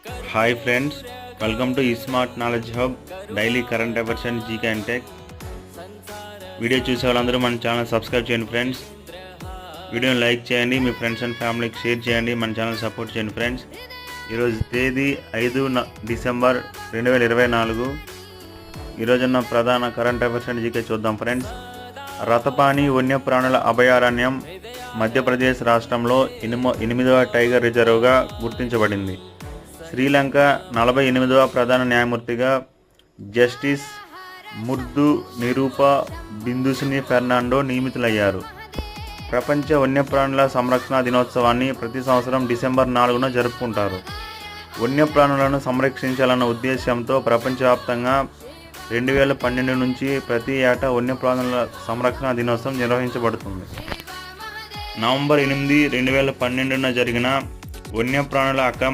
Hi friends, welcome to ఈ smart knowledge hub daily current affairs and GK and tech. Video చూసే వాళ్ళందరూ మన channel subscribe చేయండి friends. వీడియోని లైక్ చేయండి, మీ ఫ్రెండ్స్ అండ్ ఫ్యామిలీకి షేర్ చేయండి, మన ఛానల్ సపోర్ట్ చేయండి ఫ్రెండ్స్. ఈరోజు తేదీ 5 డిసెంబర్ 2024. ఈరోజున్న ప్రధాన కరెంట్ అఫైర్స్ అండ్ జీకే చూద్దాం ఫ్రెండ్స్. రతపాని వన్యప్రాణుల అభయారణ్యం మధ్యప్రదేశ్ రాష్ట్రంలో 8వ టైగర్ రిజర్వ్గా గుర్తించబడింది. శ్రీలంక 48వ ప్రధాన న్యాయమూర్తిగా జస్టిస్ ముర్దు నిరూప బిందుసిని ఫెర్నాండో నియమితులయ్యారు. ప్రపంచ వన్యప్రాణుల సంరక్షణ దినోత్సవాన్ని ప్రతి సంవత్సరం డిసెంబర్ 4న జరుపుకుంటారు. వన్యప్రాణులను సంరక్షించాలన్న ఉద్దేశంతో ప్రపంచవ్యాప్తంగా 2012 నుంచి ప్రతి ఏటా వన్యప్రాణుల సంరక్షణ దినోత్సవం నిర్వహించబడుతుంది. నవంబర్ 8, 2012న జరిగిన వన్యప్రాణుల అక్రమ